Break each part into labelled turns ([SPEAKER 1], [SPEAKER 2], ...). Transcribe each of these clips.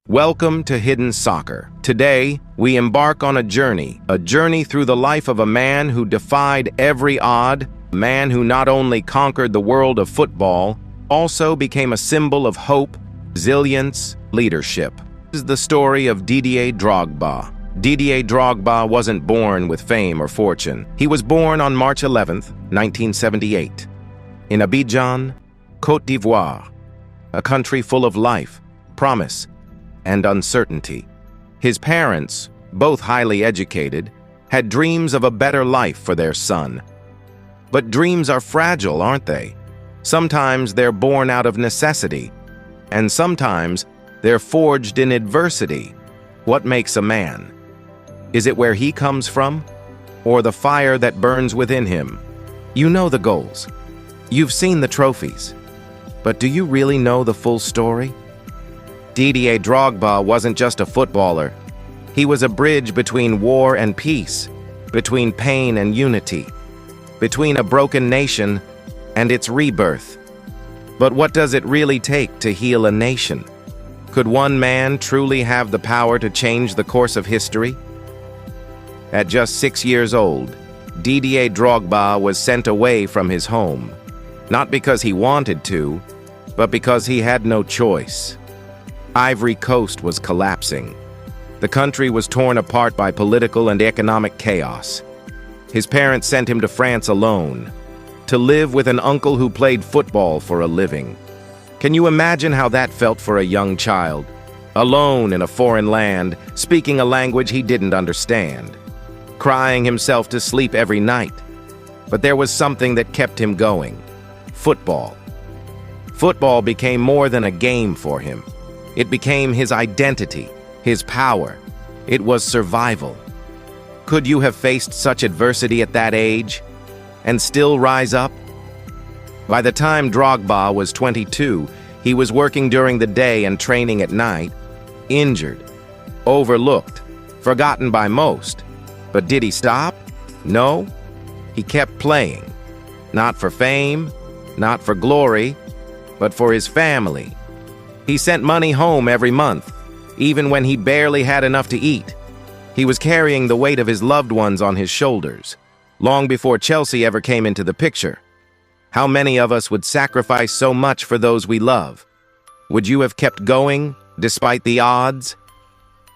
[SPEAKER 1] Welcome to Hidden Soccer. Today, we embark on a journey through the life of a man who defied every odd, a man who not only conquered the world of football, also became a symbol of hope, resilience, leadership. This is the story of Didier Drogba. Didier Drogba wasn't born with fame or fortune. He was born on March 11th, 1978, in Abidjan, Côte d'Ivoire, a country full of life, promise, and uncertainty. His parents, both highly educated, had dreams of a better life for their son. But dreams are fragile, aren't they? Sometimes they're born out of necessity, and sometimes they're forged in adversity. What makes a man? Is it where he comes from, or the fire that burns within him? You know the goals. You've seen the trophies. But do you really know the full story? Didier Drogba wasn't just a footballer. He was a bridge between war and peace, between pain and unity, between a broken nation and its rebirth. But what does it really take to heal a nation? Could one man truly have the power to change the course of history? At just 6 years old, Didier Drogba was sent away from his home, not because he wanted to, but because he had no choice. Ivory Coast was collapsing. The country was torn apart by political and economic chaos. His parents sent him to France alone, to live with an uncle who played football for a living. Can you imagine how that felt for a young child? Alone in a foreign land, speaking a language he didn't understand, crying himself to sleep every night. But there was something that kept him going: football. Football became more than a game for him. It became his identity, his power. It was survival. Could you have faced such adversity at that age and still rise up? By the time Drogba was 22, he was working during the day and training at night, injured, overlooked, forgotten by most. But did he stop? No. He kept playing. Not for fame, not for glory, but for his family. He sent money home every month, even when he barely had enough to eat. He was carrying the weight of his loved ones on his shoulders, long before Chelsea ever came into the picture. How many of us would sacrifice so much for those we love? Would you have kept going, despite the odds?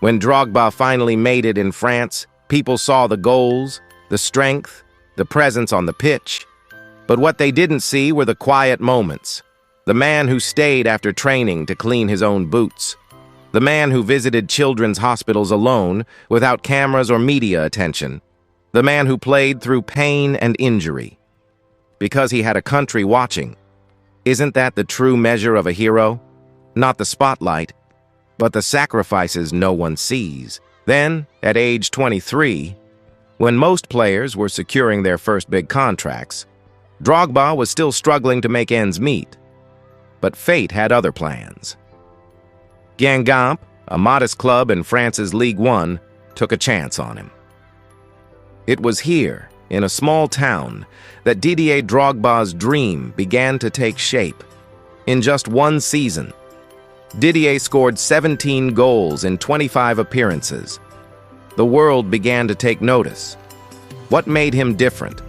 [SPEAKER 1] When Drogba finally made it in France, people saw the goals, the strength, the presence on the pitch. But what they didn't see were the quiet moments. The man who stayed after training to clean his own boots. The man who visited children's hospitals alone, without cameras or media attention. The man who played through pain and injury, because he had a country watching. Isn't that the true measure of a hero? Not the spotlight, but the sacrifices no one sees. Then, at age 23, when most players were securing their first big contracts, Drogba was still struggling to make ends meet. But fate had other plans. Guingamp, a modest club in France's Ligue 1, took a chance on him. It was here, in a small town, that Didier Drogba's dream began to take shape. In just one season, Didier scored 17 goals in 25 appearances. The world began to take notice. What made him different?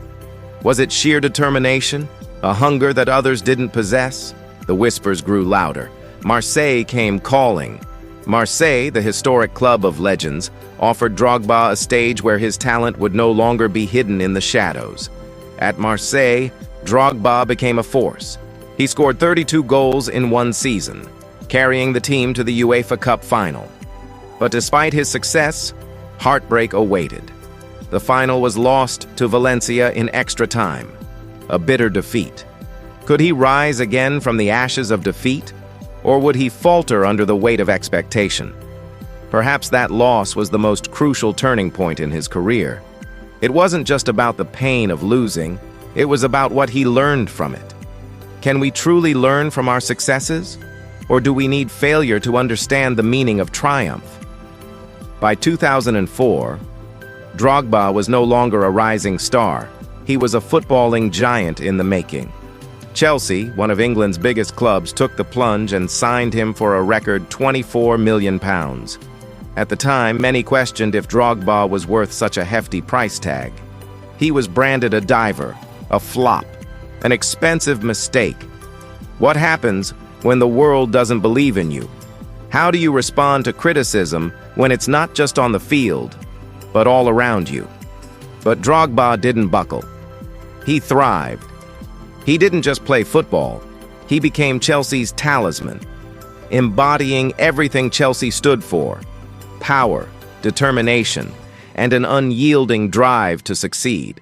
[SPEAKER 1] Was it sheer determination, a hunger that others didn't possess? The whispers grew louder. Marseille came calling. Marseille, the historic club of legends, offered Drogba a stage where his talent would no longer be hidden in the shadows. At Marseille, Drogba became a force. He scored 32 goals in one season, carrying the team to the UEFA Cup final. But despite his success, heartbreak awaited. The final was lost to Valencia in extra time, a bitter defeat. Could he rise again from the ashes of defeat, or would he falter under the weight of expectation? Perhaps that loss was the most crucial turning point in his career. It wasn't just about the pain of losing, it was about what he learned from it. Can we truly learn from our successes, or do we need failure to understand the meaning of triumph? By 2004, Drogba was no longer a rising star. He was a footballing giant in the making. Chelsea, one of England's biggest clubs, took the plunge and signed him for a record £24 million. At the time, many questioned if Drogba was worth such a hefty price tag. He was branded a diver, a flop, an expensive mistake. What happens when the world doesn't believe in you? How do you respond to criticism when it's not just on the field, but all around you? But Drogba didn't buckle. He thrived. He didn't just play football. He became Chelsea's talisman, embodying everything Chelsea stood for: power, determination, and an unyielding drive to succeed.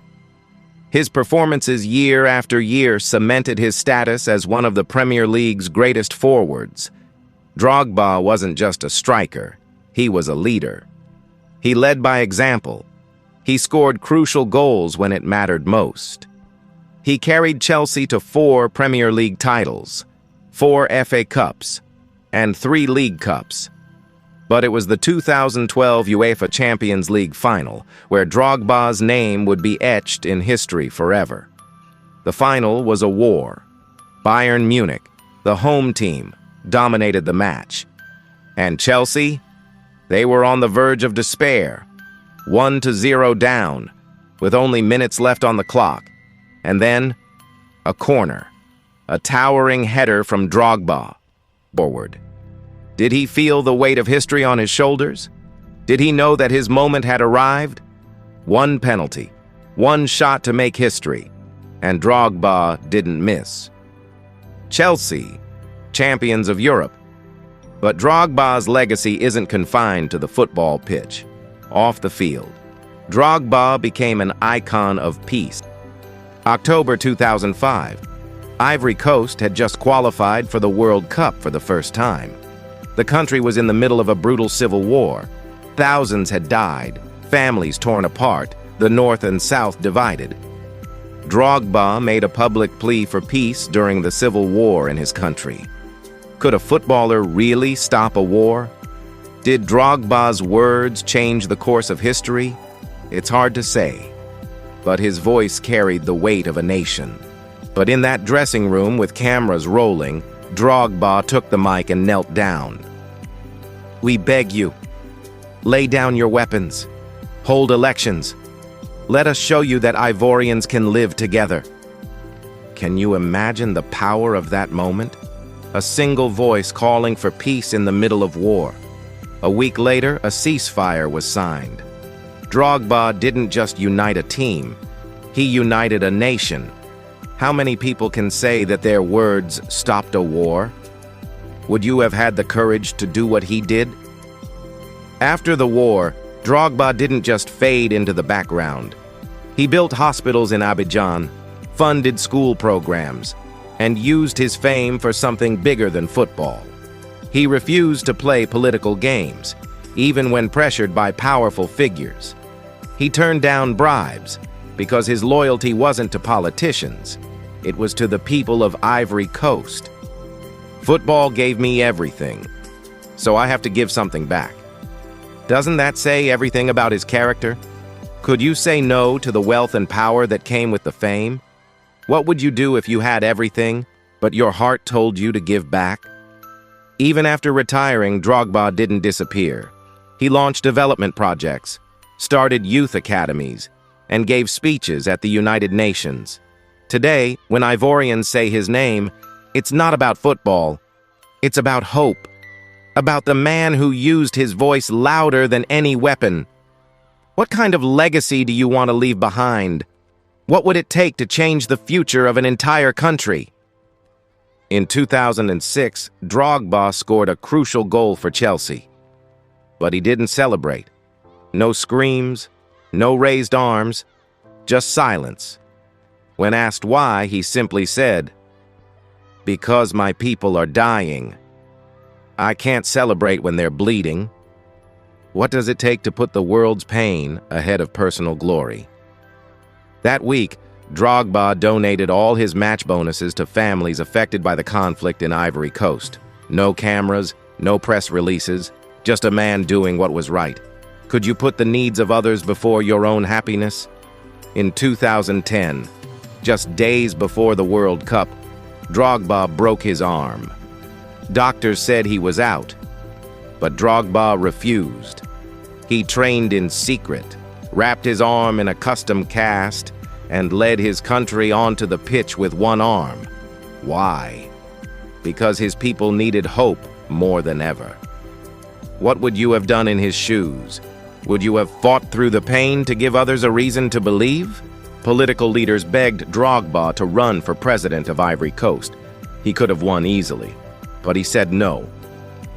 [SPEAKER 1] His performances year after year cemented his status as one of the Premier League's greatest forwards. Drogba wasn't just a striker, he was a leader. He led by example. He scored crucial goals when it mattered most. He carried Chelsea to 4 Premier League titles, 4 FA Cups, and 3 League Cups. But it was the 2012 UEFA Champions League final where Drogba's name would be etched in history forever. The final was a war. Bayern Munich, the home team, dominated the match. And Chelsea? They were on the verge of despair, 1-0 down, with only minutes left on the clock. And then, a corner, a towering header from Drogba, forward. Did he feel the weight of history on his shoulders? Did he know that his moment had arrived? One penalty, one shot to make history, and Drogba didn't miss. Chelsea, champions of Europe. But Drogba's legacy isn't confined to the football pitch. Off the field, Drogba became an icon of peace. October 2005, Ivory Coast had just qualified for the World Cup for the first time. The country was in the middle of a brutal civil war. Thousands had died, families torn apart, the North and South divided. Drogba made a public plea for peace during the civil war in his country. Could a footballer really stop a war? Did Drogba's words change the course of history? It's hard to say, but his voice carried the weight of a nation. But in that dressing room with cameras rolling, Drogba took the mic and knelt down. "We beg you, lay down your weapons, hold elections. Let us show you that Ivorians can live together." Can you imagine the power of that moment? A single voice calling for peace in the middle of war. A week later, a ceasefire was signed. Drogba didn't just unite a team, he united a nation. How many people can say that their words stopped a war? Would you have had the courage to do what he did? After the war, Drogba didn't just fade into the background. He built hospitals in Abidjan, funded school programs, and used his fame for something bigger than football. He refused to play political games, even when pressured by powerful figures. He turned down bribes because his loyalty wasn't to politicians. It was to the people of Ivory Coast. Football gave me everything, so I have to give something back. Doesn't that say everything about his character? Could you say no to the wealth and power that came with the fame? What would you do if you had everything, but your heart told you to give back? Even after retiring, Drogba didn't disappear. He launched development projects, started youth academies, and gave speeches at the United Nations. Today, when Ivorians say his name, it's not about football. It's about hope. About the man who used his voice louder than any weapon. What kind of legacy do you want to leave behind? What would it take to change the future of an entire country? In 2006, Drogba scored a crucial goal for Chelsea. But he didn't celebrate. No screams, no raised arms, just silence. When asked why, he simply said, "Because my people are dying. I can't celebrate when they're bleeding." What does it take to put the world's pain ahead of personal glory? That week, Drogba donated all his match bonuses to families affected by the conflict in Ivory Coast. No cameras, no press releases, just a man doing what was right. Could you put the needs of others before your own happiness? In 2010, just days before the World Cup, Drogba broke his arm. Doctors said he was out, but Drogba refused. He trained in secret, wrapped his arm in a custom cast, and led his country onto the pitch with one arm. Why? Because his people needed hope more than ever. What would you have done in his shoes? Would you have fought through the pain to give others a reason to believe? Political leaders begged Drogba to run for president of Ivory Coast. He could have won easily, but he said no.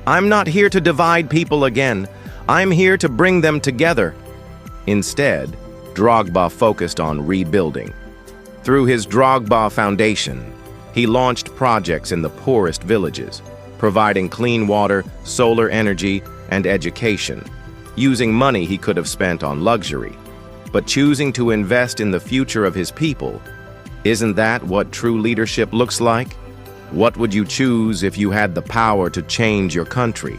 [SPEAKER 1] "I'm not here to divide people again. I'm here to bring them together." Instead, Drogba focused on rebuilding. Through his Drogba Foundation, he launched projects in the poorest villages, providing clean water, solar energy, and education, using money he could have spent on luxury, but choosing to invest in the future of his people. Isn't that what true leadership looks like? What would you choose if you had the power to change your country?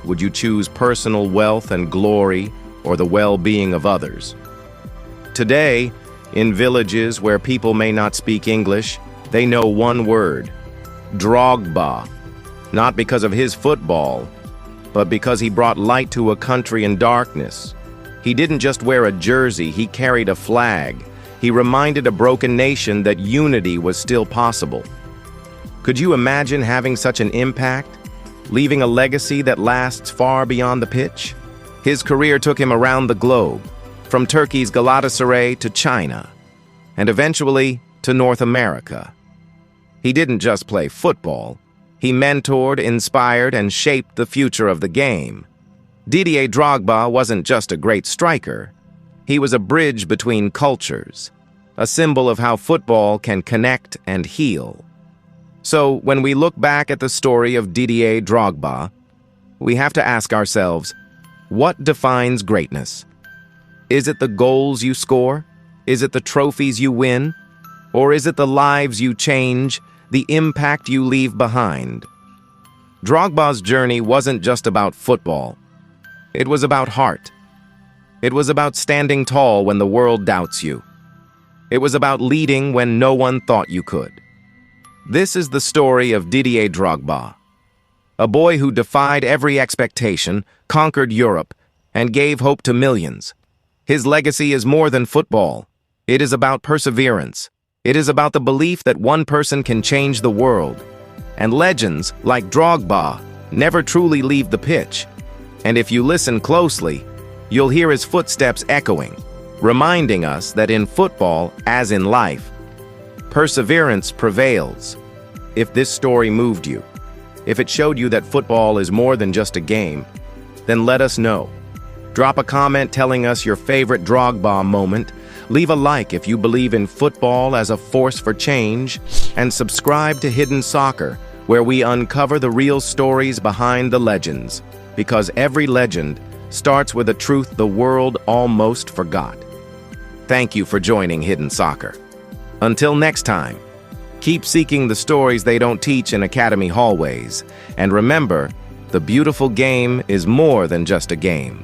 [SPEAKER 1] Would you choose personal wealth and glory or the well-being of others? Today, in villages where people may not speak English, they know one word: Drogba. Not because of his football, but because he brought light to a country in darkness. He didn't just wear a jersey, he carried a flag. He reminded a broken nation that unity was still possible. Could you imagine having such an impact, leaving a legacy that lasts far beyond the pitch? His career took him around the globe, from Turkey's Galatasaray to China, and eventually to North America. He didn't just play football. He mentored, inspired, and shaped the future of the game. Didier Drogba wasn't just a great striker. He was a bridge between cultures, a symbol of how football can connect and heal. So, when we look back at the story of Didier Drogba, we have to ask ourselves, what defines greatness? Is it the goals you score? Is it the trophies you win? Or is it the lives you change, the impact you leave behind? Drogba's journey wasn't just about football. It was about heart. It was about standing tall when the world doubts you. It was about leading when no one thought you could. This is the story of Didier Drogba, a boy who defied every expectation, conquered Europe, and gave hope to millions. His legacy is more than football. It is about perseverance. It is about the belief that one person can change the world. And legends like Drogba never truly leave the pitch. And if you listen closely, you'll hear his footsteps echoing, reminding us that in football, as in life, perseverance prevails. If this story moved you, if it showed you that football is more than just a game, then let us know. Drop a comment telling us your favorite Drogba moment, leave a like if you believe in football as a force for change, and subscribe to Hidden Soccer, where we uncover the real stories behind the legends, because every legend starts with a truth the world almost forgot. Thank you for joining Hidden Soccer. Until next time, keep seeking the stories they don't teach in academy hallways, and remember, the beautiful game is more than just a game.